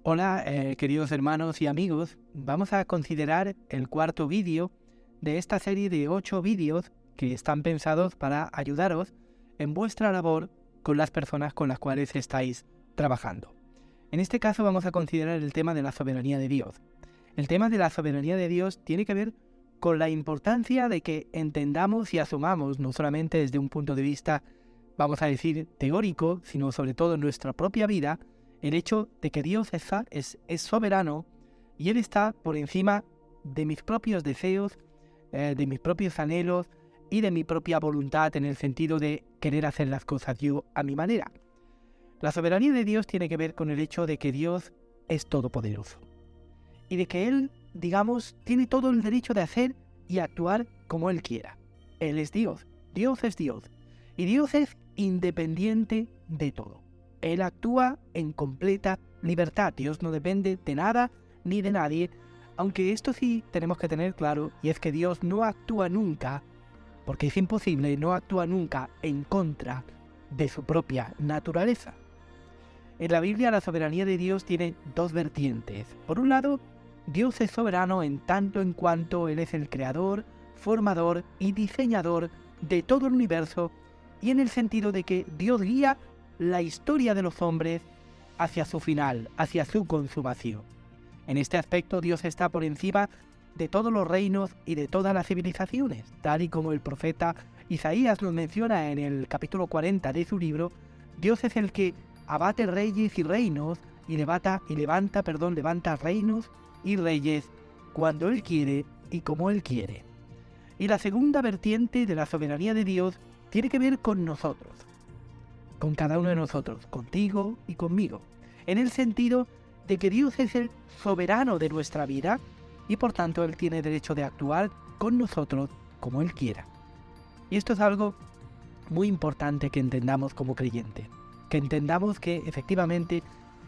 Hola, queridos hermanos y amigos. Vamos a considerar el cuarto vídeo de esta serie de 8 vídeos que están pensados para ayudaros en vuestra labor con las personas con las cuales estáis trabajando. En este caso vamos a considerar el tema de la soberanía de Dios. El tema de la soberanía de Dios tiene que ver con la importancia de que entendamos y asumamos, no solamente desde un punto de vista, vamos a decir, teórico, sino sobre todo en nuestra propia vida, el hecho de que Dios es soberano y Él está por encima de mis propios deseos, de mis propios anhelos y de mi propia voluntad en el sentido de querer hacer las cosas yo a mi manera. La soberanía de Dios tiene que ver con el hecho de que Dios es todopoderoso y de que Él, digamos, tiene todo el derecho de hacer y actuar como Él quiera. Él es Dios, Dios es Dios y Dios es independiente de todo. Él actúa en completa libertad. Dios no depende de nada ni de nadie, aunque esto sí tenemos que tener claro, y es que Dios no actúa nunca, porque es imposible, no actúa nunca en contra de su propia naturaleza. En la Biblia la soberanía de Dios tiene dos vertientes. Por un lado, Dios es soberano en tanto en cuanto Él es el creador, formador y diseñador de todo el universo, y en el sentido de que Dios guía la historia de los hombres hacia su final, hacia su consumación. En este aspecto Dios está por encima de todos los reinos y de todas las civilizaciones, tal y como el profeta Isaías lo menciona en el capítulo 40 de su libro. Dios es el que abate reyes y reinos y levanta reinos y reyes cuando Él quiere y como Él quiere. Y la segunda vertiente de la soberanía de Dios tiene que ver con nosotros, con cada uno de nosotros, contigo y conmigo, en el sentido de que Dios es el soberano de nuestra vida y por tanto Él tiene derecho de actuar con nosotros como Él quiera. Y esto es algo muy importante que entendamos como creyentes, que entendamos que efectivamente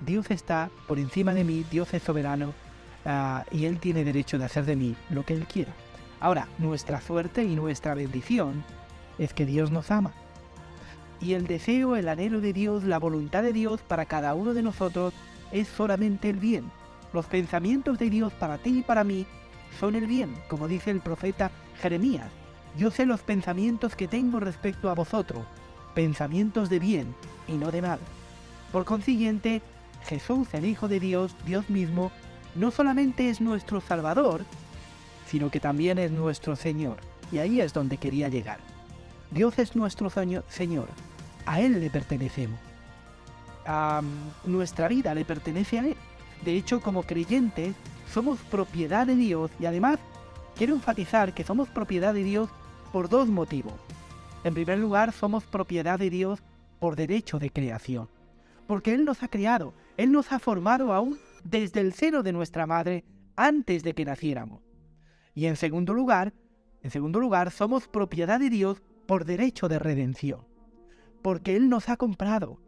Dios está por encima de mí, Dios es soberano y Él tiene derecho de hacer de mí lo que Él quiera. Ahora, nuestra suerte y nuestra bendición es que Dios nos ama. Y el deseo, el anhelo de Dios, la voluntad de Dios para cada uno de nosotros es solamente el bien. Los pensamientos de Dios para ti y para mí son el bien, como dice el profeta Jeremías. Yo sé los pensamientos que tengo respecto a vosotros, pensamientos de bien y no de mal. Por consiguiente, Jesús, el Hijo de Dios, Dios mismo, no solamente es nuestro Salvador, sino que también es nuestro Señor. Y ahí es donde quería llegar. Dios es nuestro Señor, a Él le pertenecemos, nuestra vida le pertenece a Él. De hecho, como creyentes, somos propiedad de Dios y además quiero enfatizar que somos propiedad de Dios por dos motivos. En primer lugar, somos propiedad de Dios por derecho de creación, porque Él nos ha creado, Él nos ha formado aún desde el seno de nuestra madre antes de que naciéramos. Y en segundo lugar, somos propiedad de Dios por derecho de redención, porque Él nos ha comprado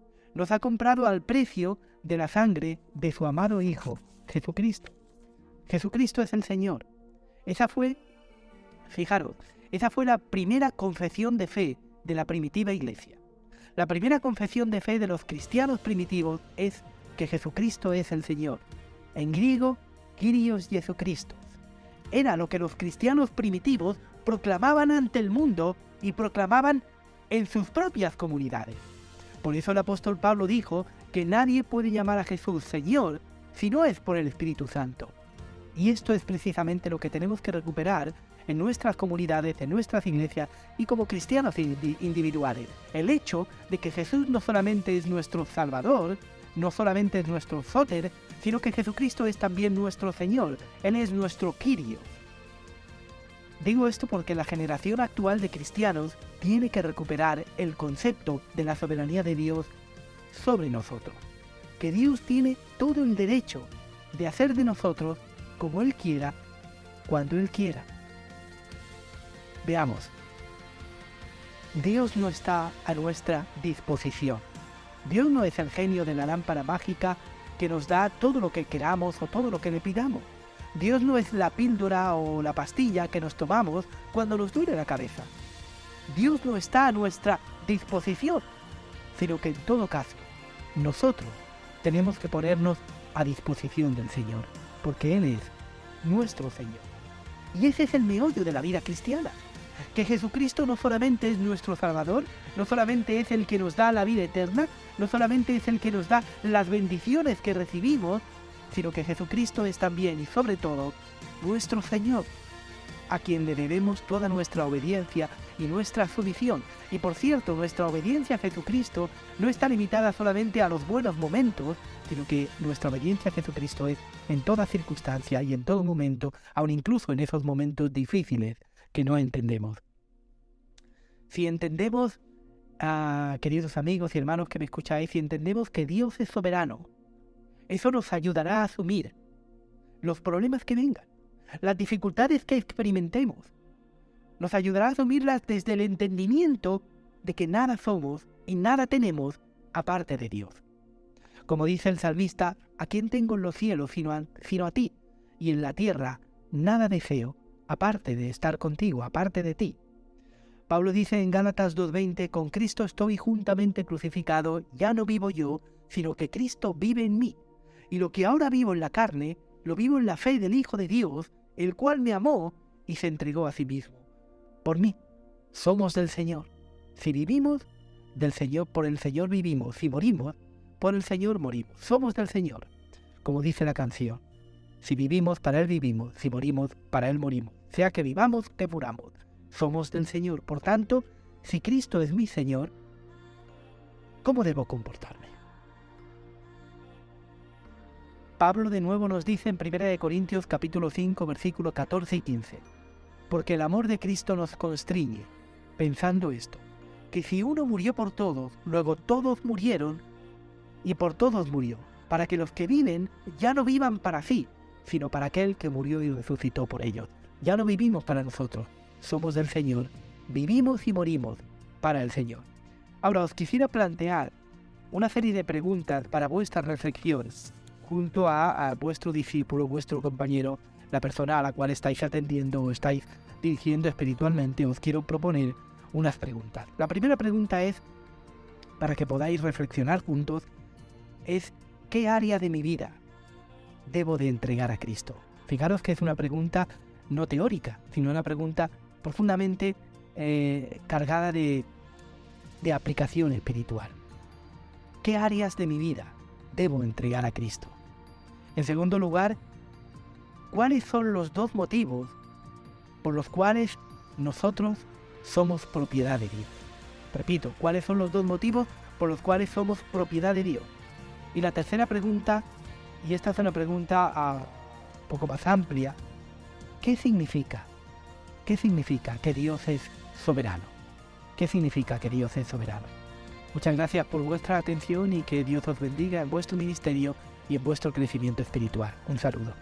al precio de la sangre de su amado Hijo, Jesucristo. Jesucristo es el Señor. Esa fue la primera confesión de fe de la primitiva iglesia. La primera confesión de fe de los cristianos primitivos es que Jesucristo es el Señor. En griego, Kyrios Jesucristos. Era lo que los cristianos primitivos proclamaban ante el mundo y proclamaban en sus propias comunidades. Por eso el apóstol Pablo dijo que nadie puede llamar a Jesús Señor si no es por el Espíritu Santo. Y esto es precisamente lo que tenemos que recuperar en nuestras comunidades, en nuestras iglesias y como cristianos individuales. El hecho de que Jesús no solamente es nuestro Salvador, no solamente es nuestro Sóter, sino que Jesucristo es también nuestro Señor. Él es nuestro Kyrios. Digo esto porque la generación actual de cristianos tiene que recuperar el concepto de la soberanía de Dios sobre nosotros. Que Dios tiene todo el derecho de hacer de nosotros como Él quiera, cuando Él quiera. Veamos. Dios no está a nuestra disposición. Dios no es el genio de la lámpara mágica que nos da todo lo que queramos o todo lo que le pidamos. Dios no es la píldora o la pastilla que nos tomamos cuando nos duele la cabeza. Dios no está a nuestra disposición, sino que en todo caso, nosotros tenemos que ponernos a disposición del Señor, porque Él es nuestro Señor. Y ese es el meollo de la vida cristiana, que Jesucristo no solamente es nuestro Salvador, no solamente es el que nos da la vida eterna, no solamente es el que nos da las bendiciones que recibimos, sino que Jesucristo es también y sobre todo nuestro Señor, a quien le debemos toda nuestra obediencia y nuestra sumisión. Y por cierto, nuestra obediencia a Jesucristo no está limitada solamente a los buenos momentos, sino que nuestra obediencia a Jesucristo es en toda circunstancia y en todo momento, aun incluso en esos momentos difíciles que no entendemos. Si entendemos, queridos amigos y hermanos que me escucháis, si entendemos que Dios es soberano, eso nos ayudará a asumir los problemas que vengan, las dificultades que experimentemos. Nos ayudará a asumirlas desde el entendimiento de que nada somos y nada tenemos aparte de Dios. Como dice el salmista, ¿a quién tengo en los cielos sino a ti? Y en la tierra nada deseo aparte de estar contigo, aparte de ti. Pablo dice en Gálatas 2:20, con Cristo estoy juntamente crucificado, ya no vivo yo, sino que Cristo vive en mí. Y lo que ahora vivo en la carne, lo vivo en la fe del Hijo de Dios, el cual me amó y se entregó a sí mismo. Por mí, somos del Señor. Si vivimos, del Señor, por el Señor vivimos. Si morimos, por el Señor morimos. Somos del Señor, como dice la canción. Si vivimos, para Él vivimos. Si morimos, para Él morimos. Sea que vivamos, que muramos. Somos del Señor. Por tanto, si Cristo es mi Señor, ¿cómo debo comportarme? Pablo de nuevo nos dice en 1 Corintios capítulo 5, versículos 14 y 15. Porque el amor de Cristo nos constriñe, pensando esto, que si uno murió por todos, luego todos murieron, y por todos murió, para que los que viven ya no vivan para sí, sino para aquel que murió y resucitó por ellos. Ya no vivimos para nosotros, somos del Señor, vivimos y morimos para el Señor. Ahora os quisiera plantear una serie de preguntas para vuestras reflexiones, junto a vuestro discípulo, vuestro compañero, la persona a la cual estáis atendiendo o estáis dirigiendo espiritualmente. Os quiero proponer unas preguntas. La primera pregunta es, para que podáis reflexionar juntos, es ¿qué área de mi vida debo de entregar a Cristo? Fijaros que es una pregunta no teórica, sino una pregunta profundamente cargada de aplicación espiritual. ¿Qué áreas de mi vida debo entregar a Cristo? En segundo lugar, ¿cuáles son los dos motivos por los cuales nosotros somos propiedad de Dios? Repito, ¿cuáles son los dos motivos por los cuales somos propiedad de Dios? Y la tercera pregunta, y esta es una pregunta un poco más amplia, ¿qué significa? ¿Qué significa que Dios es soberano? ¿Qué significa que Dios es soberano? Muchas gracias por vuestra atención y que Dios os bendiga en vuestro ministerio y en vuestro crecimiento espiritual. Un saludo.